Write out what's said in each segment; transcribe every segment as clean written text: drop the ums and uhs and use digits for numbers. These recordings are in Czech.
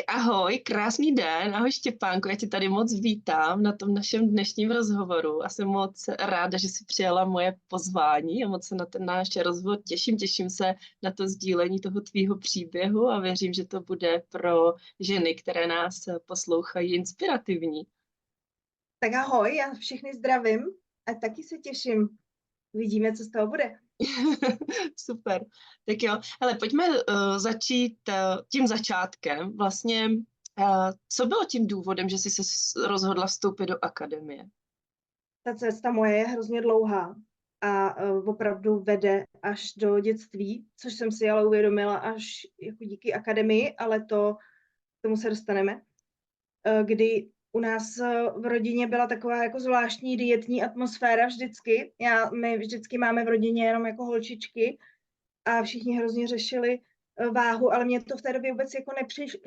Ahoj, krásný den, ahoj Štěpánko, já tě tady moc vítám na tom našem dnešním rozhovoru a jsem moc ráda, že jsi přijala moje pozvání a moc se na ten náš rozhovor těším se na to sdílení toho tvýho příběhu a věřím, že to bude pro ženy, které nás poslouchají, inspirativní. Tak ahoj, já všechny zdravím a taky se těším. Vidíme, co z toho bude. Super, tak jo, ale pojďme začít tím začátkem. Vlastně, co bylo tím důvodem, že jsi se rozhodla vstoupit do akademie? Ta cesta moje je hrozně dlouhá a opravdu vede až do dětství, což jsem si ale uvědomila až jako díky akademii, ale k tomu se dostaneme, kdy u nás v rodině byla taková jako zvláštní dietní atmosféra vždycky. My vždycky máme v rodině jenom jako holčičky a všichni hrozně řešili váhu, ale mně to v té době vůbec jako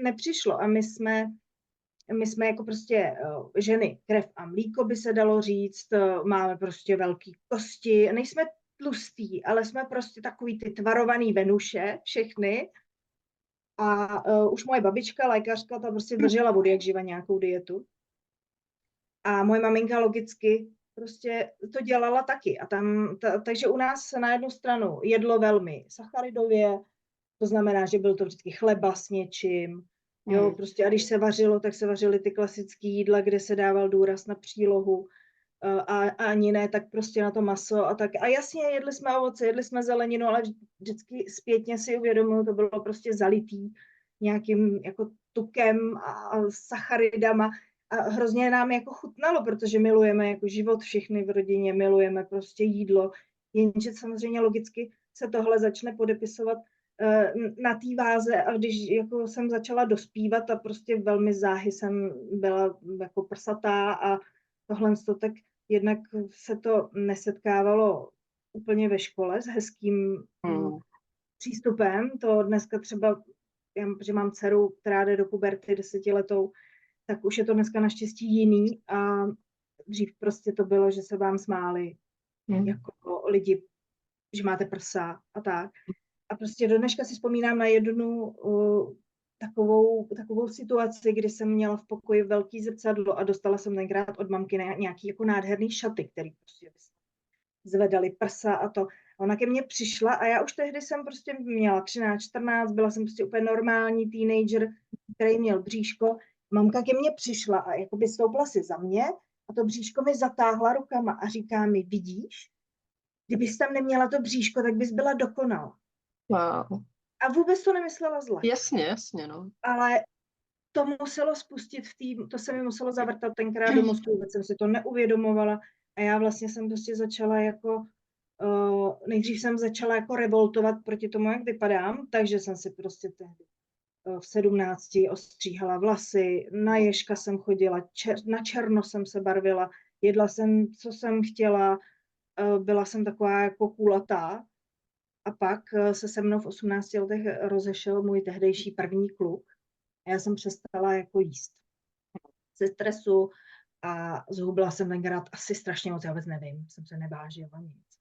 nepřišlo a my jsme jako prostě ženy, krev a mlíko by se dalo říct, máme prostě velký kosti, nejsme tlustý, ale jsme prostě takový ty tvarovaný Venuše, všechny. A už moje babička, lékařka, ta prostě držela vody jak živa nějakou dietu. A moje maminka logicky prostě to dělala taky. Takže u nás na jednu stranu jedlo velmi sacharidově, to znamená, že byl to vždycky chleba s něčím, jo, prostě a když se vařilo, tak se vařily ty klasické jídla, kde se dával důraz na přílohu a ani ne, tak prostě na to maso a tak. A jasně, jedli jsme ovoce, jedli jsme zeleninu, ale vždycky zpětně si uvědomuji, to bylo prostě zalitý nějakým jako tukem a sacharidama a hrozně nám jako chutnalo, protože milujeme jako život všichni v rodině, milujeme prostě jídlo, jenže samozřejmě logicky se tohle začne podepisovat na té váze a když jako jsem začala dospívat a prostě velmi záhy jsem byla jako prsatá a tohle, tak jednak se to nesetkávalo úplně ve škole s hezkým přístupem. To dneska třeba, že mám dceru, která jde do puberty 10letou, tak už je to dneska naštěstí jiný a dřív prostě to bylo, že se vám smáli jako lidi, že máte prsa a tak. A prostě do dneška si vzpomínám na jednu takovou situaci, kdy jsem měla v pokoji velký zrcadlo a dostala jsem tenkrát od mamky nějaký jako nádherný šaty, který prostě zvedaly prsa a to. A ona ke mně přišla a já už tehdy jsem prostě měla 13, 14, byla jsem prostě úplně normální teenager, který měl bříško. Mamka ke mně přišla a jakoby stoupla si za mě a to bříško mi zatáhla rukama a říká mi, vidíš, kdybys tam neměla to bříško, tak bys byla dokonalá. Wow. A vůbec to nemyslela zle. Jasně, no. Ale to muselo spustit to se mi muselo zavrtat tenkrát do mozku, vůbec jsem si to neuvědomovala a já vlastně jsem prostě začala jako, nejdřív jsem začala jako revoltovat proti tomu, jak vypadám, takže jsem si prostě tehdy v 17 ostříhala vlasy, na ježka jsem chodila, na černo jsem se barvila, jedla jsem, co jsem chtěla, byla jsem taková jako kulatá. A pak se mnou v 18 letech rozešel můj tehdejší první kluk. A já jsem přestala jako jíst. Ze stresu a zhubla jsem tenkrát asi strašně moc, já vůbec nevím, jsem se nevážila nic,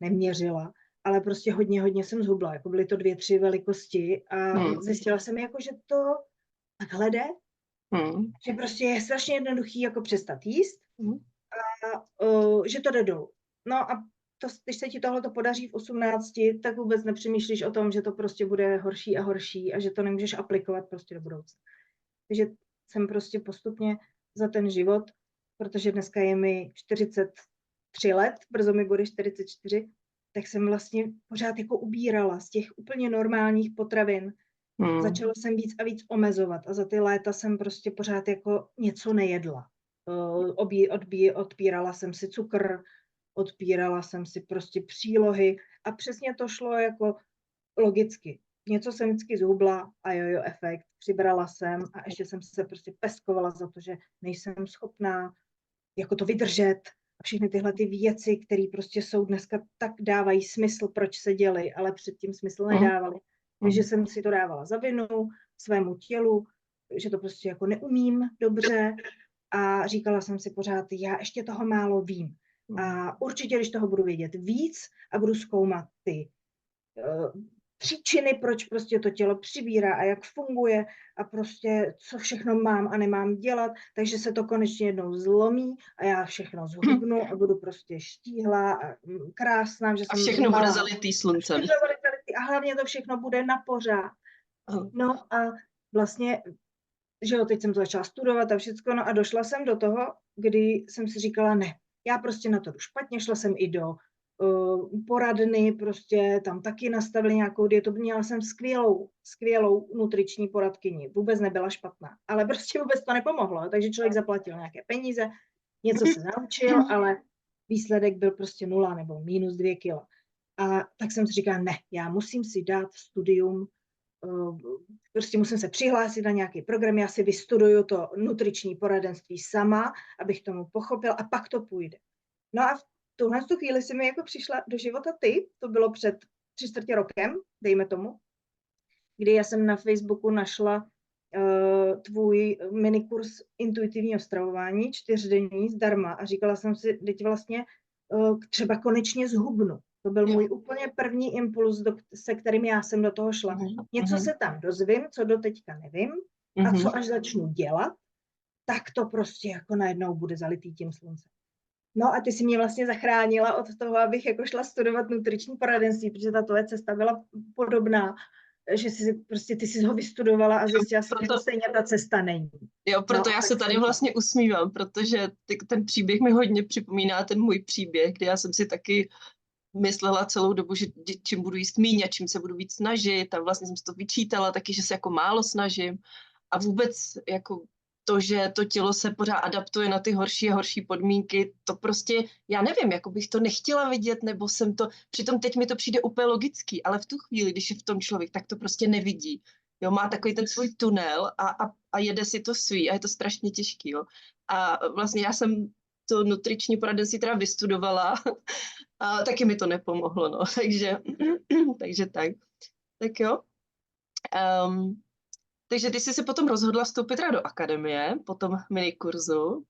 neměřila, ale prostě hodně jsem zhubla, jako byly to 2-3 velikosti a zjistila jsem jako, že to takhle jde, že prostě je strašně jednoduchý jako přestat jíst a že to jde dolů. No a když se ti tohle podaří v 18, tak vůbec nepřemýšlíš o tom, že to prostě bude horší a horší a že to nemůžeš aplikovat prostě do budoucna. Takže jsem prostě postupně za ten život, protože dneska je mi 43 let, brzo mi bude 44, tak jsem vlastně pořád jako ubírala z těch úplně normálních potravin. Začala jsem víc a víc omezovat a za ty léta jsem prostě pořád jako něco nejedla. Odpírala jsem si cukr, odpírala jsem si prostě přílohy a přesně to šlo jako logicky. Něco jsem vždycky zhubla a jojo efekt, přibrala jsem a ještě jsem se prostě peskovala za to, že nejsem schopná jako to vydržet a všechny tyhle ty věci, které prostě jsou dneska tak dávají smysl, proč se děly, ale předtím smysl nedávaly. Takže jsem si to dávala za vinu svému tělu, že to prostě jako neumím dobře a říkala jsem si pořád, já ještě toho málo vím. A určitě, když toho budu vědět víc a budu zkoumat ty příčiny, proč prostě to tělo přibírá a jak funguje a prostě co všechno mám a nemám dělat, takže se to konečně jednou zlomí a já všechno zhubnu a budu prostě štíhlá a krásná, že A jsem všechno bude malá. zalitý sluncem. A hlavně to všechno bude na pořád. Ano. No a vlastně, že jo, teď jsem to začala studovat a všecko, no a došla jsem do toho, kdy jsem si říkala, ne, já prostě na to jdu špatně, šla jsem i do poradny, prostě tam taky nastavili nějakou dietu, měla jsem skvělou nutriční poradkyni, vůbec nebyla špatná, ale prostě vůbec to nepomohlo, takže člověk zaplatil nějaké peníze, něco se naučil, ale výsledek byl prostě 0 nebo -2 kila. A tak jsem si říkala, ne, já musím si dát studium, prostě musím se přihlásit na nějaký program, já si vystuduju to nutriční poradenství sama, abych tomu pochopil a pak to půjde. No a v tuhle chvíli si mi jako přišla do života ty, to bylo před 3/4 rokem, dejme tomu, kdy já jsem na Facebooku našla tvůj minikurs intuitivního stravování, 4denní zdarma a říkala jsem si, teď vlastně třeba konečně zhubnu. To byl můj úplně první impuls, se kterým já jsem do toho šla. Něco se tam dozvím, co doteďka nevím a co až začnu dělat, tak to prostě jako najednou bude zalitý tím sluncem. No a ty si mě vlastně zachránila od toho, abych jako šla studovat nutriční poradenství, protože ta tvoje cesta byla podobná, že ty jsi ho vystudovala a zjistila si, že to stejně ta cesta není. Jo, proto já se tady vlastně usmívám, protože ten příběh mi hodně připomíná ten můj příběh, kdy já jsem si taky myslela celou dobu, že čím budu jíst míň a čím se budu víc snažit a vlastně jsem si to vyčítala taky, že se jako málo snažím a vůbec jako to, že to tělo se pořád adaptuje na ty horší a horší podmínky, to prostě, já nevím, jako bych to nechtěla vidět, nebo jsem to, přitom teď mi to přijde úplně logický, ale v tu chvíli, když je v tom člověk, tak to prostě nevidí. Jo, má takový ten svůj tunel a jede si to svý a je to strašně těžký, jo. A vlastně já jsem to nutriční poradenství teda vystudovala a taky mi to nepomohlo, no, takže tak. Tak jo. Takže ty jsi se potom rozhodla vstoupit teda do akademie, po tom minikurzu.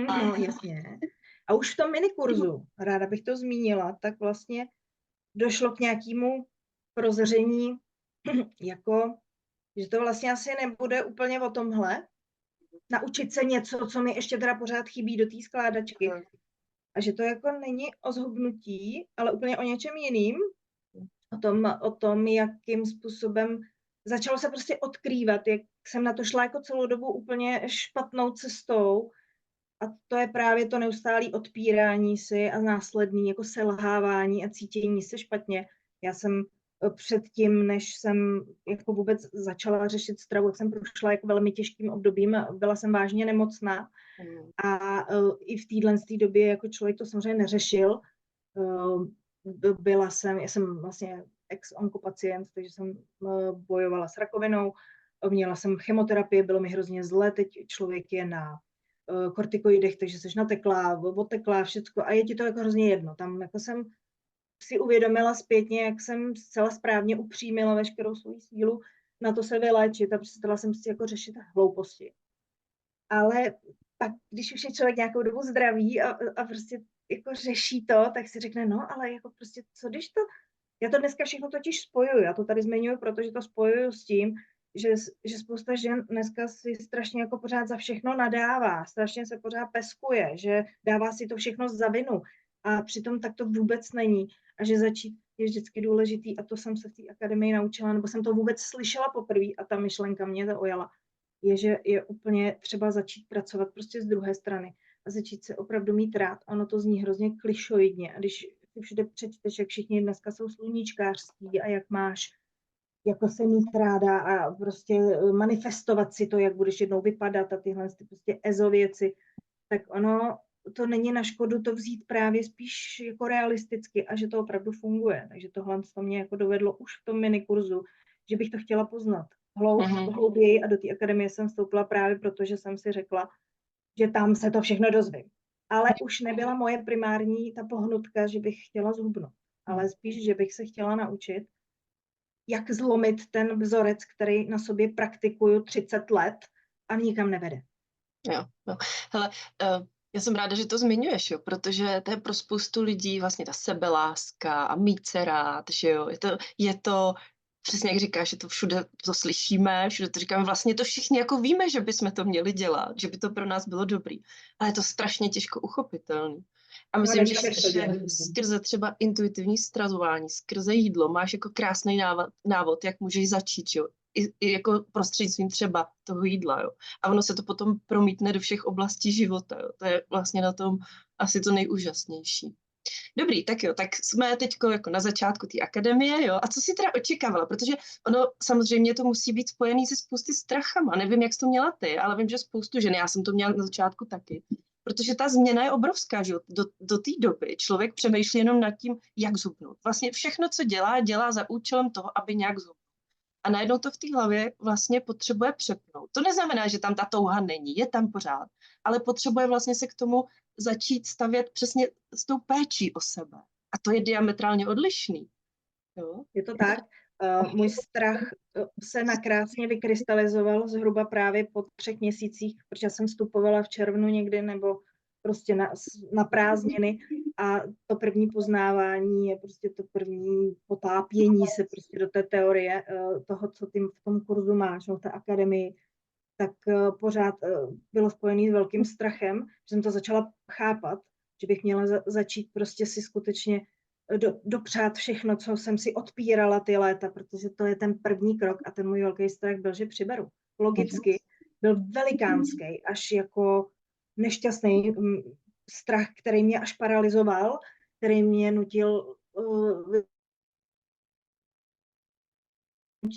No, jasně. A už v tom minikurzu, ráda bych to zmínila, tak vlastně došlo k nějakému prozření, jako, že to vlastně asi nebude úplně o tomhle, naučit se něco, co mi ještě teda pořád chybí do té skládačky. A že to jako není o zhubnutí, ale úplně o něčem jiným, o tom, jakým způsobem začalo se prostě odkrývat, jak jsem na to šla jako celou dobu úplně špatnou cestou. A to je právě to neustálé odpírání si a následný jako selhávání a cítění se špatně. Já jsem předtím, než jsem jako vůbec začala řešit stravu, jak jsem prošla jako velmi těžkým obdobím, byla jsem vážně nemocná a i v téhle době jako člověk to samozřejmě neřešil. Já jsem vlastně ex-onkopacient, takže jsem bojovala s rakovinou, měla jsem chemoterapii, bylo mi hrozně zle, teď člověk je na kortikoidech, takže jsi nateklá, oteklá, všecko a je ti to jako hrozně jedno. Tam jako jsem si uvědomila zpětně, jak jsem zcela správně upřímila veškerou svou sílu na to se vyléčit a přestala jsem si jako řešit hlouposti. Ale pak, když už je člověk nějakou dobu zdravý a prostě jako řeší to, tak si řekne, no, ale jako prostě, co když to, já to dneska všechno totiž spojuju, já to tady zmiňuji, protože to spojuju s tím, že spousta žen dneska si strašně jako pořád za všechno nadává, strašně se pořád peskuje, že dává si to všechno za vinu a přitom tak to vůbec není a že začít je vždycky důležitý a to jsem se v té akademii naučila, nebo jsem to vůbec slyšela poprvé a ta myšlenka mě zaujala, je, že je úplně třeba začít pracovat prostě z druhé strany a začít se opravdu mít rád. Ono to zní hrozně klišoidně a když si všude přečteš, jak všichni dneska jsou sluníčkářský a jak máš jako se mít ráda a prostě manifestovat si to, jak budeš jednou vypadat a tyhle prostě ezo věci, tak ono to není na škodu to vzít právě spíš jako realisticky a že to opravdu funguje. Takže tohle to mě jako dovedlo už v tom minikurzu, že bych to chtěla poznat hlouběji a do té akademie jsem vstoupila právě proto, že jsem si řekla, že tam se to všechno dozvím. Ale už nebyla moje primární ta pohnutka, že bych chtěla zhubnout, ale spíš, že bych se chtěla naučit, jak zlomit ten vzorec, který na sobě praktikuju 30 let a nikam nevede. Jo. Hele, já jsem ráda, že to zmiňuješ, jo, protože to je pro spoustu lidí vlastně ta sebeláska a mít se rád, že jo, je to přesně jak říkáš, že to všude to slyšíme, všude to říkáme, vlastně to všichni jako víme, že bychom to měli dělat, že by to pro nás bylo dobrý, ale je to strašně těžko uchopitelný. A No, myslím, že nevíš, jak to dělat. skrze třeba intuitivní stravování, skrze jídlo máš jako krásný návod, jak můžeš začít, jo? I jako prostřednictvím třeba toho jídla, jo? A ono se to potom promítne do všech oblastí života, jo? To je vlastně na tom asi to nejúžasnější. Dobrý, tak jo, tak jsme teď jako na začátku té akademie, jo, a co jsi teda očekávala, protože ono samozřejmě to musí být spojený se spousty strachama, nevím, jak jsi to měla ty, ale vím, že spoustu žen, já jsem to měla na začátku taky, protože ta změna je obrovská, že jo, do té doby člověk přemýšlí jenom nad tím, jak zhubnout. Vlastně všechno, co dělá za účelem toho, aby nějak zhubnul. A najednou to v té hlavě vlastně potřebuje přepnout. To neznamená, že tam ta touha není, je tam pořád, ale potřebuje vlastně se k tomu začít stavět přesně s tou péčí o sebe. A to je diametrálně odlišný. Jo? Je to tak. Můj strach se nakrásně vykrystalizoval zhruba právě po 3 měsících, protože jsem vstupovala v červnu někdy, nebo prostě na prázdniny a to první poznávání je prostě to první potápění se prostě do té teorie toho, co ty v tom kurzu máš, no, v té akademii, tak pořád bylo spojený s velkým strachem, že jsem to začala chápat, že bych měla začít prostě si skutečně dopřát všechno, co jsem si odpírala ty léta, protože to je ten první krok a ten můj velký strach byl, že přiberu. Logicky byl velikánský, až jako nešťastný strach, který mě až paralyzoval, který mě nutil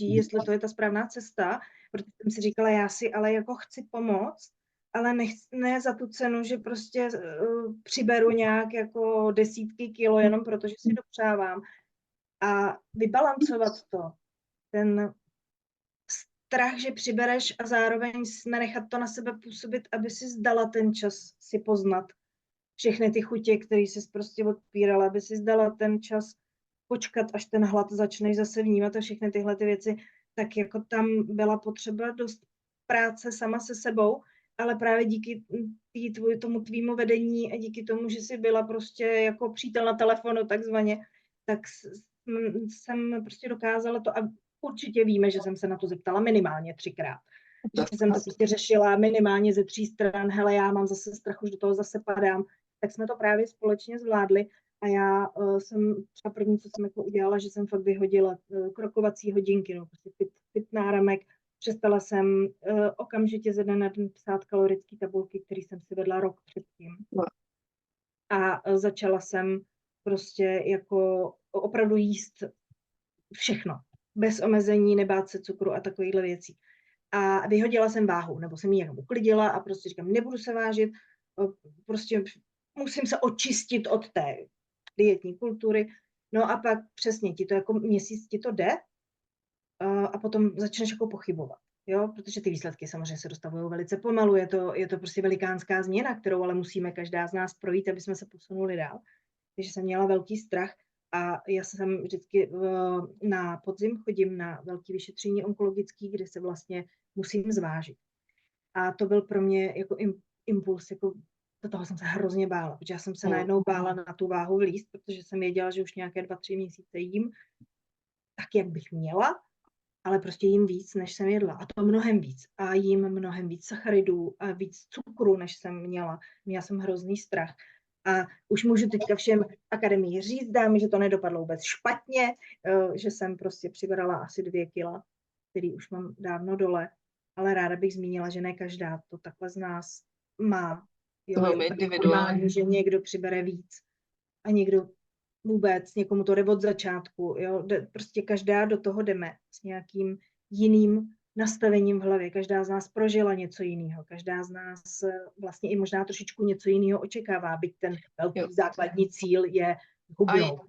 jestli to je ta správná cesta, protože jsem si říkala, já si ale jako chci pomoct, ale ne za tu cenu, že prostě přiberu nějak jako desítky kilo jenom protože si dopřávám. A vybalancovat to, ten strach, že přibereš a zároveň nenechat to na sebe působit, aby si zdala ten čas si poznat všechny ty chutě, které jsi prostě odpírala, aby si zdala ten čas počkat, až ten hlad začneš zase vnímat a všechny tyhle ty věci, tak jako tam byla potřeba dost práce sama se sebou, ale právě díky tomu tvýmu vedení a díky tomu, že jsi byla prostě jako přítel na telefonu takzvaně, tak jsem prostě dokázala to a určitě víme, že jsem se na to zeptala minimálně 3krát. Že jsem to prostě řešila minimálně ze 3 stran, hele, já mám zase strach, už do toho zase padám, tak jsme to právě společně zvládli a já jsem třeba první, co jsem jako udělala, že jsem fakt vyhodila krokovací hodinky, no, prostě fit náramek, přestala jsem okamžitě ze dne na den psát kalorické tabulky, které jsem si vedla rok předtím. A začala jsem prostě jako opravdu jíst všechno, bez omezení, nebát se cukru a takovýchhle věcí. A vyhodila jsem váhu, nebo jsem ji jako uklidila a prostě říkám, nebudu se vážit, prostě musím se očistit od té dietní kultury. No a pak přesně ti to jako měsíc ti to jde a potom začneš jako pochybovat. Jo, protože ty výsledky samozřejmě se dostavují velice pomalu, je to prostě velikánská změna, kterou ale musíme každá z nás projít, aby jsme se posunuli dál. Takže jsem měla velký strach a já jsem vždycky na podzim chodím na velké vyšetření onkologické, kde se vlastně musím zvážit. A to byl pro mě jako impuls, jako do toho jsem se hrozně bála, protože já jsem se najednou bála na tu váhu vlízt, protože jsem věděla, že už nějaké 2-3 měsíce jím tak, jak bych měla, ale prostě jím víc, než jsem jedla. A to mnohem víc. A jím mnohem víc sacharidů a víc cukru, než jsem měla. Měla jsem hrozný strach. A už můžu teďka všem akademii říct, dámy, že to nedopadlo vůbec špatně, že jsem prostě přibrala asi 2 kila, který už mám dávno dole. Ale ráda bych zmínila, že ne každá to takhle z nás má. Jo, je individuální, že někdo přibere víc a někdo vůbec, někomu to jde od začátku, jo, prostě každá do toho jdeme s nějakým jiným nastavením v hlavě, každá z nás prožila něco jiného, každá z nás vlastně i možná trošičku něco jiného očekává, byť ten velký základní cíl je hubnout.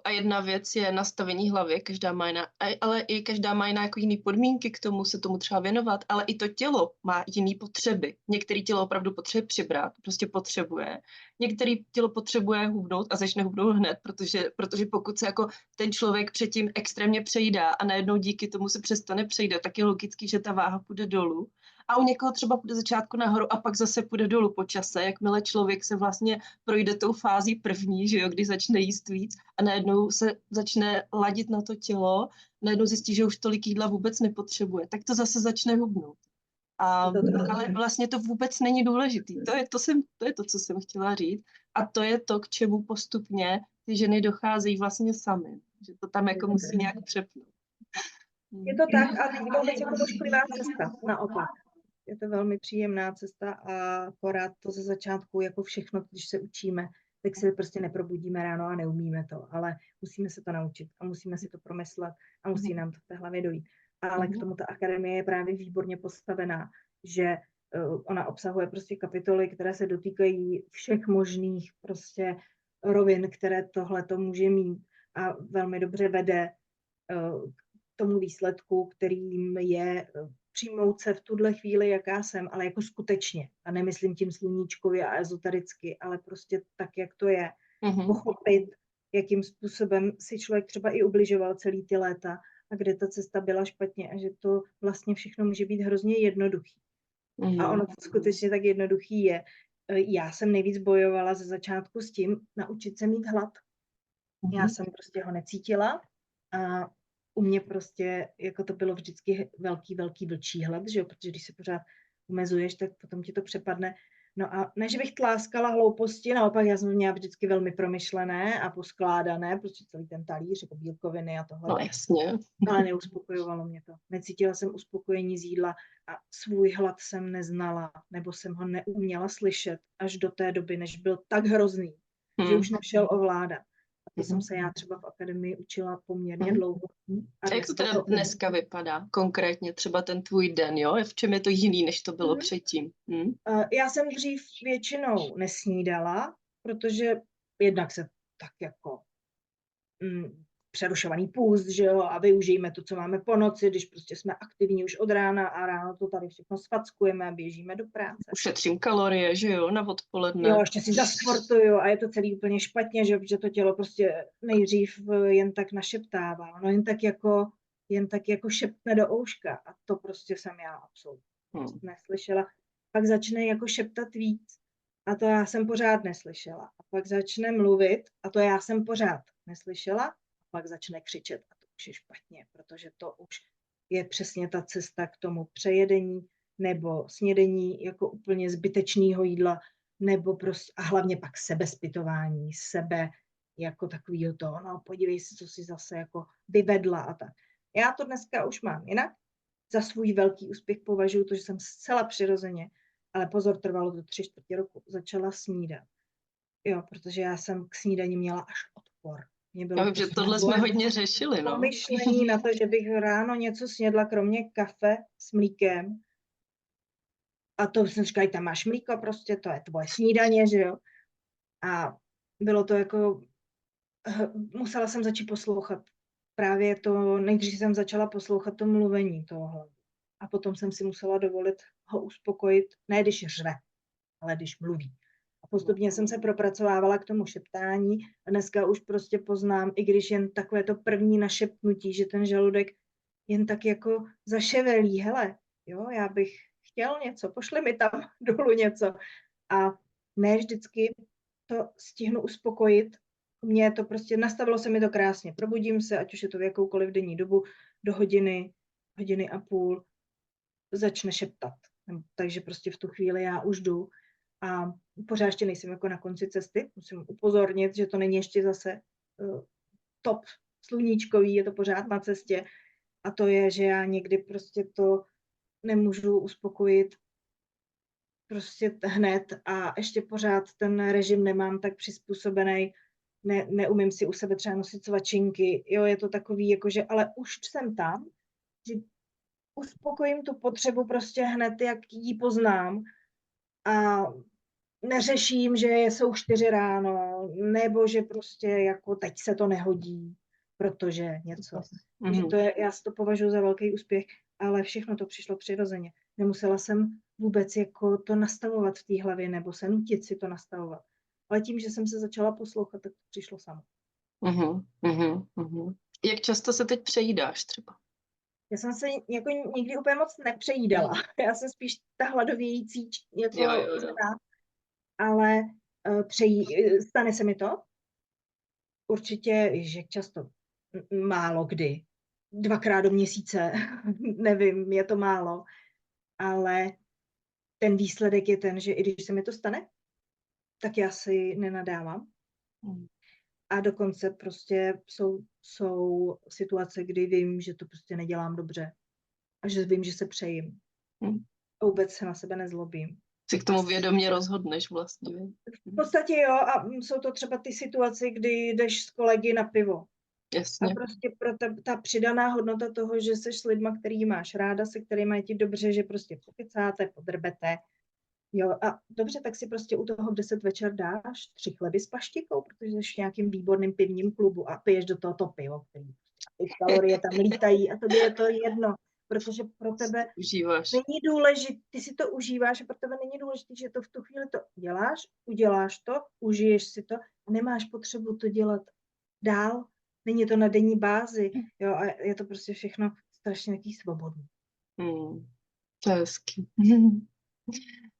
A jedna věc je nastavení hlavy, každá má jiná, ale i každá má jiná jako jiný podmínky k tomu se tomu třeba věnovat, ale i to tělo má jiný potřeby. Některé tělo opravdu potřebuje přibrat, prostě potřebuje. Některé tělo potřebuje hubnout a začne hubnout hned, protože pokud se jako ten člověk předtím extrémně přejídá a najednou díky tomu se přestane přejídat, tak je logický, že ta váha půjde dolů A u někoho třeba půjde začátku nahoru a pak zase půjde dolů po čase, jakmile člověk se vlastně projde tou fází první, že jo, kdy začne jíst víc a najednou se začne ladit na to tělo, najednou zjistí, že už tolik jídla vůbec nepotřebuje, tak to zase začne hubnout. Ale vlastně to vůbec není důležitý. To je to, co jsem chtěla říct. A to je to, k čemu postupně ty ženy docházejí vlastně samy. Že to tam jako musí nějak přepnout. Je to tak a není vůbec jako ošklivá cesta, naopak. Je to velmi příjemná cesta a akorát to ze začátku, jako všechno, když se učíme, tak se prostě neprobudíme ráno a neumíme to, ale musíme se to naučit a musíme si to promyslet a musí nám to v té hlavě dojít. Ale k tomu ta akademie je právě výborně postavená, že ona obsahuje prostě kapitoly, které se dotýkají všech možných prostě rovin, které tohle to může mít a velmi dobře vede k tomu výsledku, kterým je přijmout se v tuhle chvíli, jaká jsem, ale jako skutečně. A nemyslím tím sluníčkově a ezotericky, ale prostě tak, jak to je. Pochopit, jakým způsobem si člověk třeba i ubližoval celý ty léta a kde ta cesta byla špatně a že to vlastně všechno může být hrozně jednoduchý. A ono to skutečně tak jednoduchý je. Já jsem nejvíc bojovala ze začátku s tím, naučit se mít hlad. Já jsem prostě ho necítila a u mě prostě, jako to bylo vždycky velký vlčí hlad, že jo, protože když se pořád omezuješ, tak potom ti to přepadne. No a ne, že bych tláskala hlouposti, naopak já jsem měla vždycky velmi promyšlené a poskládané, prostě celý ten talíř, jako bílkoviny a tohle. No jasně. Ale neuspokojovalo mě to. Necítila jsem uspokojení z jídla a svůj hlad jsem neznala, nebo jsem ho neuměla slyšet až do té doby, než byl tak hrozný, že už nešel ovládat. A to jsem se já třeba v akademii učila poměrně dlouho. A jak to teda dneska vypadá? Konkrétně třeba ten tvůj den, jo? V čem je to jiný, než to bylo předtím? Já jsem dřív většinou nesnídala, protože jednak se tak jako přerušovaný půst, že jo, a využijeme to, co máme po noci, když prostě jsme aktivní už od rána a ráno to tady všechno sfackujeme a běžíme do práce. Ušetřím kalorie, že jo, na odpoledne. Jo, ještě si zasportuju a je to celý úplně špatně, že to tělo prostě nejdřív jen tak našeptává, no jen tak jako šeptne do ouška a to prostě jsem já absolutně neslyšela. Pak začne jako šeptat víc a to já jsem pořád neslyšela. A pak začne mluvit a to já jsem pořád neslyšela. Pak začne křičet a to už je špatně, protože to už je přesně ta cesta k tomu přejedení nebo snědení jako úplně zbytečného jídla, nebo prostě, a hlavně pak sebezpytování, sebe jako takovýho toho, no podívej si, co si zase jako vyvedla a tak. Já to dneska už mám jinak. Za svůj velký úspěch považuji to, že jsem zcela přirozeně, ale pozor, trvalo to 3/4 roku, začala snídat. Jo, protože já jsem k snídani měla až odpor. Já vím, že tohle jsme hodně řešili, no. Pomyšlení na to, že bych ráno něco snědla, kromě kafe s mlíkem. A to jsem říkala, tam máš mlíko prostě, to je tvoje snídaně, že jo. A bylo to jako, musela jsem začít poslouchat. Právě to, nejdřív jsem začala poslouchat to mluvení tohle. A potom jsem si musela dovolit ho uspokojit, ne když řve, ale když mluví. A postupně jsem se propracovávala k tomu šeptání a dneska už prostě poznám, i když jen takové to první našeptnutí, že ten žaludek jen tak jako zaševelí, hele, jo, já bych chtěl něco, pošli mi tam dolů něco. A ne vždycky to stihnu uspokojit. Mně to prostě, nastavilo se mi to krásně. Probudím se, ať už je to v jakoukoliv denní dobu, do hodiny, hodiny a půl, začne šeptat. Takže prostě v tu chvíli já už jdu a pořád ještě nejsem jako na konci cesty. Musím upozornit, že to není ještě zase top sluníčkový, je to pořád na cestě. A to je, že já někdy prostě to nemůžu uspokojit prostě hned a ještě pořád ten režim nemám tak přizpůsobený, neumím si u sebe třeba nosit svačinky, jo, je to takový, jakože, ale už jsem tam, že uspokojím tu potřebu prostě hned, jak ji poznám a neřeším, že jsou 4 ráno, nebo že prostě jako teď se to nehodí, protože něco. Takže to je, já si to považuji za velký úspěch, ale všechno to přišlo přirozeně. Nemusela jsem vůbec jako to nastavovat v té hlavě, nebo se nutit si to nastavovat. Ale tím, že jsem se začala poslouchat, tak to přišlo samo. Jak často se teď přejídáš třeba? Já jsem se jako nikdy úplně moc nepřejídala. Já jsem spíš ta hladovějící jako Jo, jo, jo. žena, ale stane se mi to. Určitě, jak často, málo kdy. 2krát do měsíce, nevím, je to málo, ale ten výsledek je ten, že i když se mi to stane, tak já si nenadávám. Mm. A dokonce prostě jsou situace, kdy vím, že to prostě nedělám dobře a že vím, že se přejím. Mm. A vůbec se na sebe nezlobím. Si k tomu vědomě rozhodneš vlastně. V podstatě jo, a jsou to třeba ty situace, kdy jdeš s kolegy na pivo. A Jasně. prostě pro ta přidaná hodnota toho, že seš s lidma, který máš ráda, se kterými je ti dobře, že prostě pokecáte, podrbete. Jo, a dobře, tak si prostě u toho v 10 večer dáš 3 chleby s paštikou, protože jsi v nějakým výborným pivním klubu a piješ do toho to pivo, který ty kalorie tam lítají a tobě je to jedno, protože pro tebe Užíváš. není důležité, ty si to užíváš a pro tebe není důležité, že to v tu chvíli to uděláš to, užiješ si to a nemáš potřebu to dělat dál. Není to na denní bázi, jo, a je to prostě všechno strašně nějaký svobodný. To je hezký.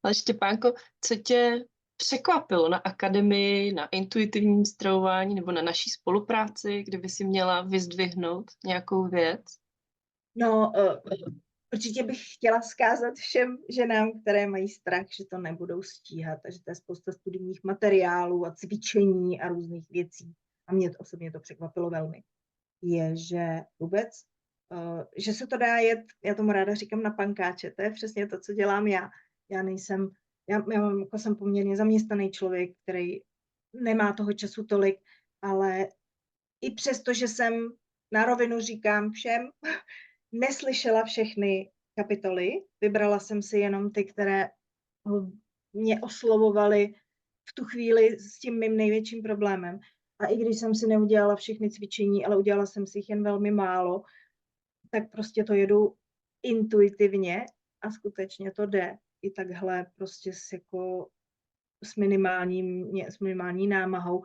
Ale Štěpánko, co tě překvapilo na akademii, na intuitivním stravování nebo na naší spolupráci, kdyby si měla vyzdvihnout nějakou věc? No, určitě bych chtěla vzkázat všem ženám, které mají strach, že to nebudou stíhat a že to je spousta studijních materiálů a cvičení a různých věcí. A mě osobně to překvapilo velmi. Je, že vůbec, že se to dá jet, já tomu ráda říkám na pankáče, to je přesně to, co dělám já. Já jsem poměrně zaměstnaný člověk, který nemá toho času tolik, ale i přesto, že jsem na rovinu říkám všem, neslyšela všechny kapitoly, vybrala jsem si jenom ty, které mě oslovovaly v tu chvíli s tím mým největším problémem. A i když jsem si neudělala všechny cvičení, ale udělala jsem si jich jen velmi málo, tak prostě to jedu intuitivně a skutečně to jde. I takhle prostě s minimální námahou.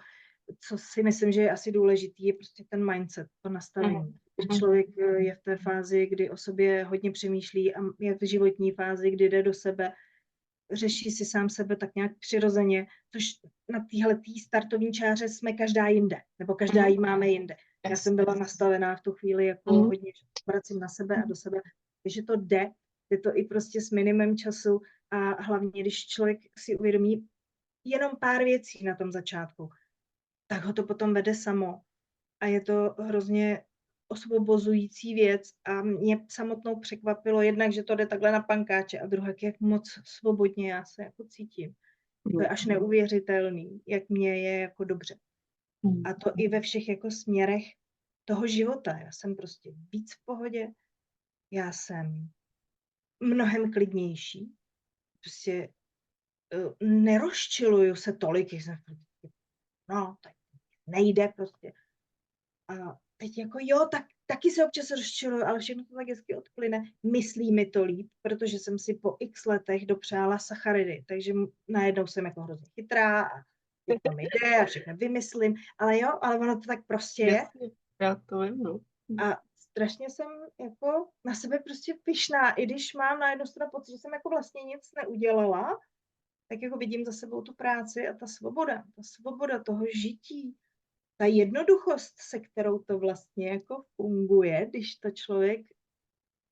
Co si myslím, že je asi důležitý, je prostě ten mindset, to nastavení. Že člověk je v té fázi, kdy o sobě hodně přemýšlí a je v životní fázi, kdy jde do sebe, řeší si sám sebe tak nějak přirozeně, což na téhletý startovní čáře jsme každá jinde, nebo každá ji máme jinde. Já jsem byla nastavená v tu chvíli jako hodně, že vracím na sebe a do sebe, takže to jde to i prostě s minimem času a hlavně, když člověk si uvědomí jenom pár věcí na tom začátku, tak ho to potom vede samo. A je to hrozně osvobozující věc a mě samotnou překvapilo jednak, že to jde takhle na pankáče a druhak, jak moc svobodně já se jako cítím. To je až neuvěřitelný, jak mě je jako dobře. A to i ve všech jako směrech toho života. Já jsem prostě víc v pohodě, já jsem mnohem klidnější, prostě nerozčiluju se tolik, jak jsem no, tak nejde prostě. A teď jako jo, tak taky se občas rozčiluju, ale všechno to tak hezky odplyne. Myslí mi to líp, protože jsem si po x letech dopřála sacharidy, takže najednou jsem jako hrozně chytrá a to mi jde a všechno vymyslím, ale jo, ale ono to tak prostě je. Já to vím, no. A strašně jsem jako na sebe prostě pyšná, i když mám na jednu stranu pocit, že jsem jako vlastně nic neudělala, tak jako vidím za sebou tu práci a ta svoboda toho žití, ta jednoduchost, se kterou to vlastně jako funguje, když to člověk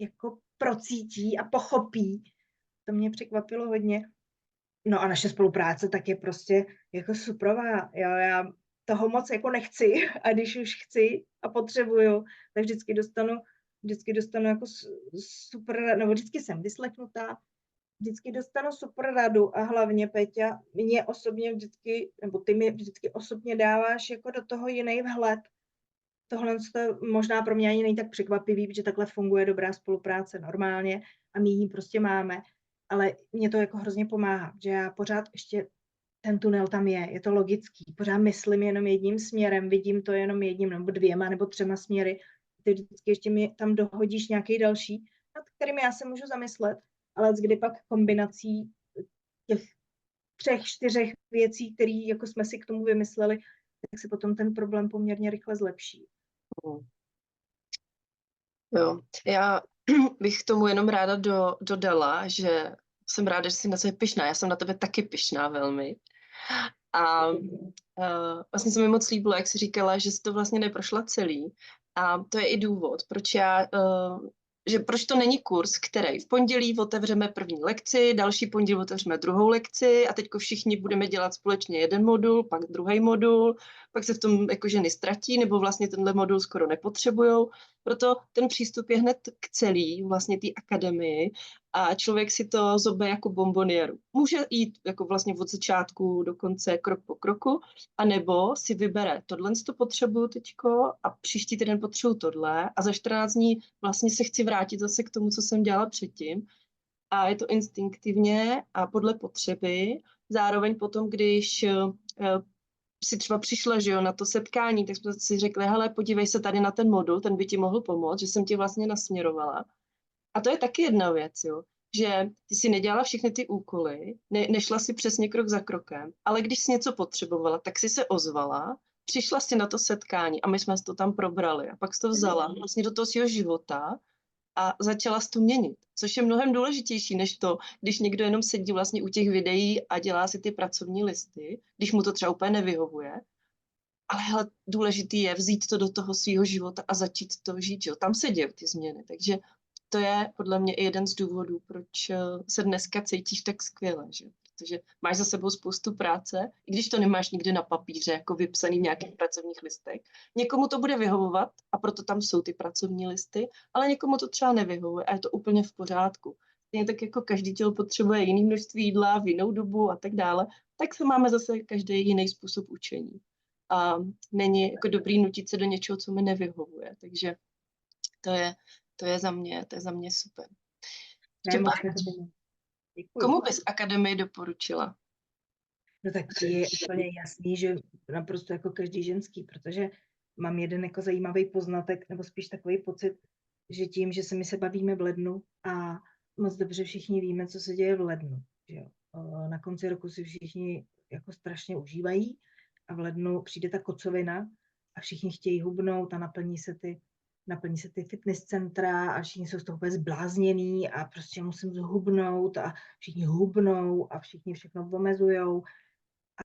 jako procítí a pochopí, to mě překvapilo hodně. No a naše spolupráce tak je prostě jako suprová. Jo, já toho moc jako nechci a když už chci a potřebuju, tak vždycky dostanu jako super, nebo vždycky jsem vyslechnutá, vždycky dostanu super radu a hlavně, Peťa, mě osobně vždycky, nebo ty mi vždycky osobně dáváš jako do toho jiný vhled. Tohle možná pro mě ani není tak překvapivý, protože takhle funguje dobrá spolupráce normálně a my ji prostě máme. Ale mě to jako hrozně pomáhá, že já pořád ještě ten tunel tam je to logický. Pořád myslím jenom jedním směrem, vidím to jenom jedním nebo 2 nebo 3 směry. Ty vždycky ještě mi tam dohodíš nějaký další, nad kterým já se můžu zamyslet, ale kdy pak kombinací těch 3, 4 věcí, které jako jsme si k tomu vymysleli, tak se potom ten problém poměrně rychle zlepší. Jo. Já bych k tomu jenom ráda dodala, že jsem ráda, že jsi na sebe pyšná. Já jsem na tebe taky pyšná velmi. A vlastně se mi moc líbilo, jak jsi říkala, že jsi to vlastně neprošla celý. A to je i důvod, proč to není kurz, který v pondělí otevřeme první lekci, další pondělí otevřeme druhou lekci a teďko všichni budeme dělat společně jeden modul, pak druhý modul, pak se v tom jako ženy ztratí, nebo vlastně tenhle modul skoro nepotřebujou. Proto ten přístup je hned k celý, vlastně té akademii, a člověk si to zobe jako bonboniéru. Může jít jako vlastně od začátku do konce krok po kroku, anebo si vybere tohle to potřebuju teďko a příští týden potřebuju tohle a za 14 dní vlastně se chci vrátit zase k tomu, co jsem dělala předtím. A je to instinktivně a podle potřeby. Zároveň potom, když si třeba přišla, že jo, na to setkání, tak jsme si řekli, hele, podívej se tady na ten modul, ten by ti mohl pomoct, že jsem ti vlastně nasměrovala. A to je taky jedna věc, jo, že ty si nedělala všechny ty úkoly, nešla si přesně krok za krokem, ale když jsi něco potřebovala, tak si se ozvala, přišla si na to setkání a my jsme to tam probrali a pak jsi to vzala vlastně do toho svého života a začala jsi to měnit, což je mnohem důležitější než to, když někdo jenom sedí vlastně u těch videí a dělá si ty pracovní listy, když mu to třeba úplně nevyhovuje. Ale hele, důležitý je vzít to do toho svého života a začít to žít, jo. Tam se dějí ty změny, takže to je podle mě i jeden z důvodů, proč se dneska cítíš tak skvěle, že? Protože máš za sebou spoustu práce, i když to nemáš nikde na papíře, jako vypsaný v nějakých pracovních listech. Někomu to bude vyhovovat a proto tam jsou ty pracovní listy, ale někomu to třeba nevyhovuje a je to úplně v pořádku. Stejně tak jako každý tělo potřebuje jiný množství jídla v jinou dobu a tak dále, tak se máme zase každý jiný způsob učení. A není jako dobrý nutit se do něčeho, co mi nevyhovuje. Takže to je, to je za mě super. Ne, moc Štěpán, děkuju. komu bys akademii doporučila? No tak ti je úplně jasný, že naprosto jako každý ženský, protože mám jeden jako zajímavý poznatek, nebo spíš takový pocit, že tím, že my se bavíme v lednu a moc dobře všichni víme, co se děje v lednu. Že jo? Na konci roku si všichni jako strašně užívají a v lednu přijde ta kocovina a všichni chtějí hubnout a naplní se ty fitness centra a všichni jsou z toho úplně zblázněný a prostě musím zhubnout a všichni hubnou a všichni všechno omezujou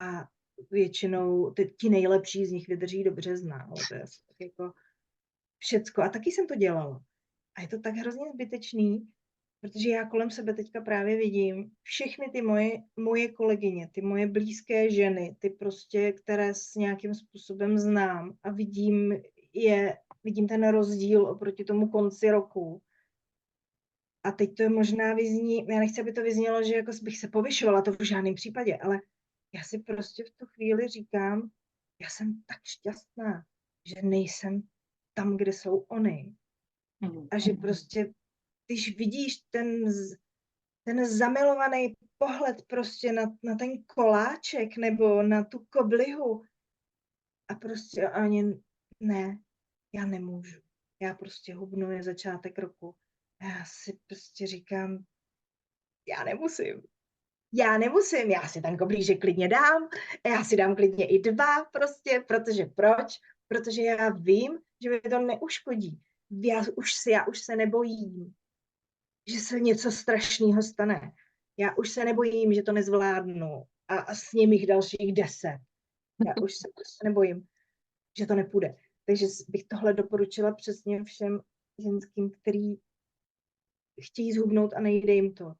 a většinou ti nejlepší z nich vydrží do března, ale to je asi tak jako všecko. A taky jsem to dělala. A je to tak hrozně zbytečný, protože já kolem sebe teďka právě vidím všechny ty moje kolegyně, ty moje blízké ženy, ty prostě, které s nějakým způsobem znám a vidím ten rozdíl oproti tomu konci roku. A teď to je možná vyzní, já nechci, aby to vyznělo, že jako bych se povyšovala, to v žádném případě, ale já si prostě v tu chvíli říkám, já jsem tak šťastná, že nejsem tam, kde jsou oni. A že prostě, když vidíš ten zamilovaný pohled prostě na ten koláček nebo na tu koblihu a prostě ani ne, já nemůžu. Já prostě hubnu, je začátek roku. A já si prostě říkám, já nemusím, já si ten koblížek klidně dám, já si dám klidně i 2 prostě, protože proč? Protože já vím, že mi to neuškodí. Já už se nebojím, že se něco strašného stane. Já už se nebojím, že to nezvládnu a s nimi jich dalších 10. Já už se prostě nebojím, že to nepůjde. Takže bych tohle doporučila přesně všem ženským, který chtějí zhubnout a nejde jim to,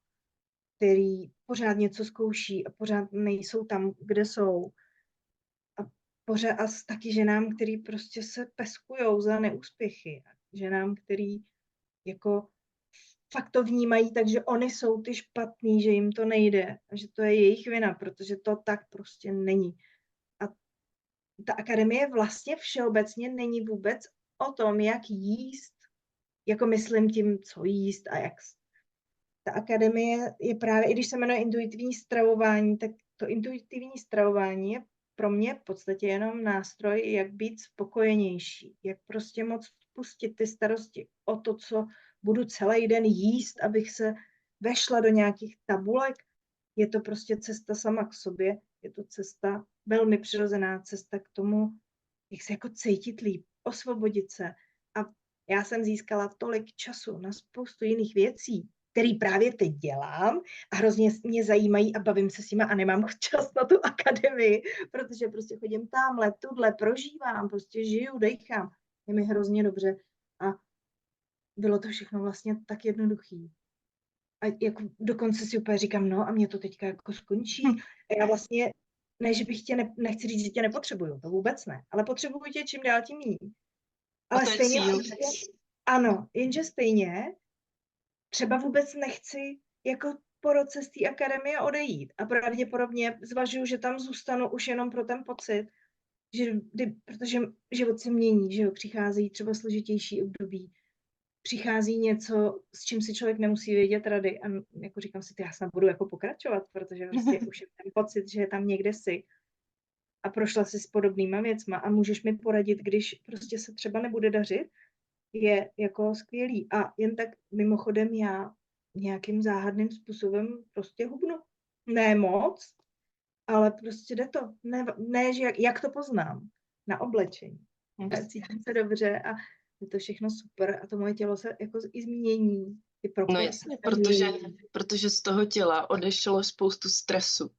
který pořád něco zkouší a pořád nejsou tam, kde jsou. A taky ženám, který prostě se peskujou za neúspěchy. Ženám, který jako fakt to vnímají, takže oni jsou ty špatný, že jim to nejde a že to je jejich vina, protože to tak prostě není. A ta akademie vlastně všeobecně není vůbec o tom, jak jíst, jako myslím tím, co jíst a jak. Ta akademie je právě, i když se jmenuje intuitivní stravování, tak to intuitivní stravování je pro mě v podstatě jenom nástroj, jak být spokojenější, jak prostě moc pustit ty starosti o to, co budu celý den jíst, abych se vešla do nějakých tabulek. Je to prostě cesta sama k sobě, je to cesta, velmi přirozená cesta k tomu, jak se jako cítit líp, osvobodit se. A Já jsem získala tolik času na spoustu jiných věcí, který právě teď dělám a hrozně mě zajímají a bavím se s nima a nemám čas na tu akademii, protože prostě chodím tamhle, tudle, prožívám, prostě žiju, dejchám. Je mi hrozně dobře a bylo to všechno vlastně tak jednoduchý. A jako dokonce si úplně říkám, no a mě to teďka jako skončí. A já vlastně, ne, že bych nechci říct, že tě nepotřebuju, to vůbec ne, ale potřebuji tě čím dál tím méně. A Ale to je stejně cíl. ano, jenže stejně třeba vůbec nechci jako po roce z té akademie odejít. A pravděpodobně zvažuju, že tam zůstanu už jenom pro ten pocit, že protože život se mění, že jo, přicházejí třeba složitější období, přichází něco, s čím si člověk nemusí vědět rady a jako říkám si, já snad budu jako pokračovat, protože prostě už je ten pocit, že tam někde jsi a prošla si s podobnýma věcma a můžeš mi poradit, když prostě se třeba nebude dařit, je jako skvělý. A jen tak mimochodem já nějakým záhadným způsobem prostě hubnu. Ne moc, ale prostě jde to. Ne že jak to poznám? Na oblečení. Cítím se dobře a je to všechno super a to moje tělo se jako i změní. No jasně, protože z toho těla odešlo spoustu stresu.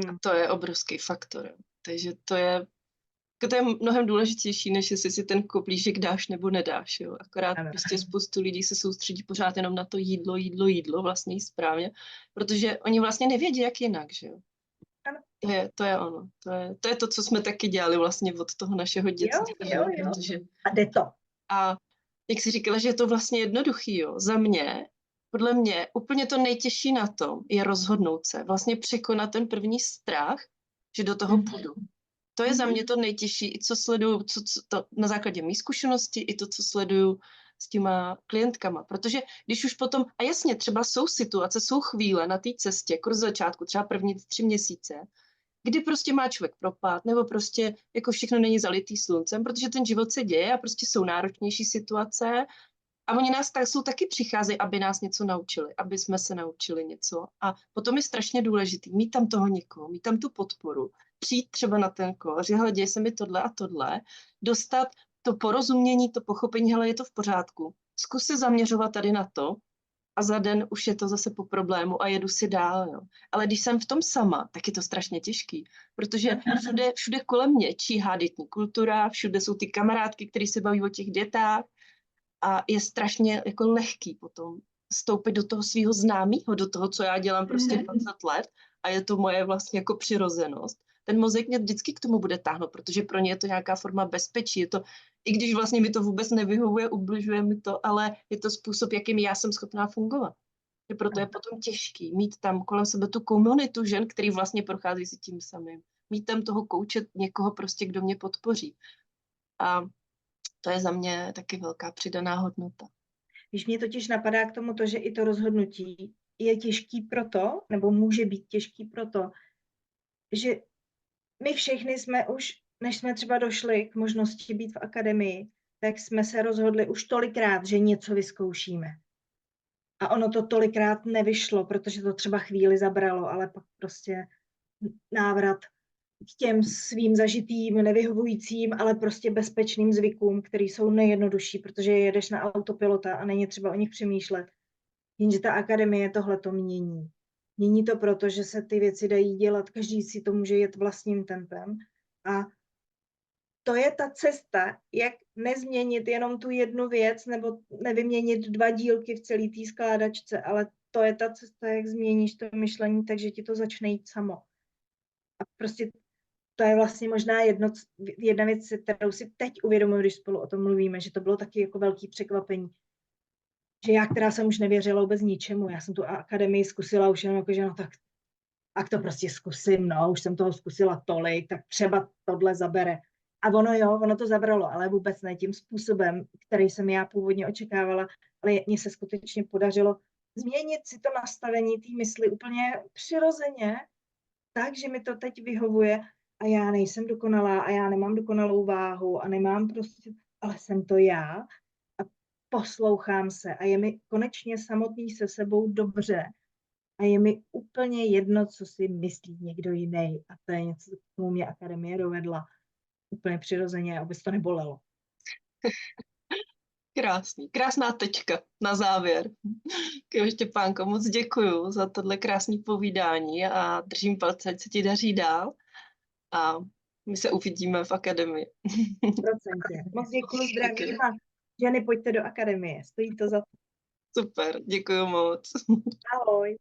A to je obrovský faktor. Takže to je mnohem důležitější, než jestli si ten koblížek dáš nebo nedáš. Jo. Akorát prostě spoustu lidí se soustředí pořád jenom na to jídlo, vlastně jí správně, protože oni vlastně nevědí, jak jinak, že jo. To je ono. To je to, co jsme taky dělali vlastně od toho našeho dětství. Jo. A jde to. A jak jsi říkala, že je to vlastně jednoduchý, jo. Za mě, podle mě, úplně to nejtěžší na tom je rozhodnout se, vlastně překonat ten první strach, že do toho půjdu. To je za mě to nejtěžší, i co sleduju, to na základě mých zkušeností, i to, co sleduju s těma klientkama. Protože když už potom, a jasně, třeba jsou situace, jsou chvíle na té cestě, kurz začátku, třeba první 3 měsíce, kdy prostě má člověk propad, nebo prostě jako všechno není zalitý sluncem, protože ten život se děje a prostě jsou náročnější situace a oni nás jsou taky přicházejí, aby nás něco naučili, aby jsme se naučili něco. A potom je strašně důležitý mít tam toho někoho, mít tam tu podporu, přijít třeba na ten kol, že hele, děje se mi tohle a tohle, dostat to porozumění, to pochopení, hele, je to v pořádku. Zkus se zaměřovat tady na to a za den už je to zase po problému a jedu si dál. Jo. Ale když jsem v tom sama, tak je to strašně těžký, protože všude kolem mě číhá dětní kultura, všude jsou ty kamarádky, které se baví o těch dětách a je strašně jako lehký potom vstoupit do toho svého známého, do toho, co já dělám prostě 20 let a je to moje vlastně jako přirozenost. Ten mozek mě vždycky k tomu bude táhnout, protože pro ně je to nějaká forma bezpečí. Je to, i když vlastně mi to vůbec nevyhovuje, ubližuje mi to, ale je to způsob, jakým já jsem schopná fungovat. Že proto je potom těžký mít tam kolem sebe tu komunitu žen, který vlastně prochází si tím samým. Mít tam toho kouče, někoho prostě, kdo mě podpoří. A to je za mě taky velká přidaná hodnota. Když mě totiž napadá k tomu to, že i to rozhodnutí je těžký proto, nebo může být těžký proto, že my všechny jsme už, než jsme třeba došli k možnosti být v akademii, tak jsme se rozhodli už tolikrát, že něco vyzkoušíme. A ono to tolikrát nevyšlo, protože to třeba chvíli zabralo, ale pak prostě návrat k těm svým zažitým, nevyhovujícím, ale prostě bezpečným zvykům, které jsou nejjednodušší, protože jedeš na autopilota a není třeba o nich přemýšlet. Jenže ta akademie tohle to mění. Mění to proto, že se ty věci dají dělat, každý si to může jet vlastním tempem a to je ta cesta, jak nezměnit jenom tu jednu věc nebo nevyměnit 2 dílky v celé té skládačce, ale to je ta cesta, jak změníš to myšlení, takže ti to začne jít samo. A prostě to je vlastně možná jedna věc, kterou si teď uvědomuji, když spolu o tom mluvíme, že to bylo taky jako velký překvapení. Že já, která jsem už nevěřila vůbec ničemu, já jsem tu akademii zkusila už jenom jako, že no tak to prostě zkusím, no, už jsem toho zkusila tolik, tak třeba tohle zabere. A ono to zabralo, ale vůbec ne tím způsobem, který jsem já původně očekávala, ale mně se skutečně podařilo změnit si to nastavení té mysli úplně přirozeně, tak, že mi to teď vyhovuje a já nejsem dokonalá a já nemám dokonalou váhu a nemám prostě, ale jsem to já a poslouchám se a je mi konečně samotný se sebou dobře a je mi úplně jedno, co si myslí někdo jiný a to je něco, k tomu mě akademie dovedla úplně přirozeně, aby to nebolelo. Krásný, krásná tečka na závěr. Jo, Štěpánko, moc děkuju za tohle krásné povídání a držím palce, ať se ti daří dál a my se uvidíme v akademii. 100%. Moc děkuji, zdravím Okay. a ženy, pojďte do akademie, stojí to za to. Super, děkuju moc. Ahoj.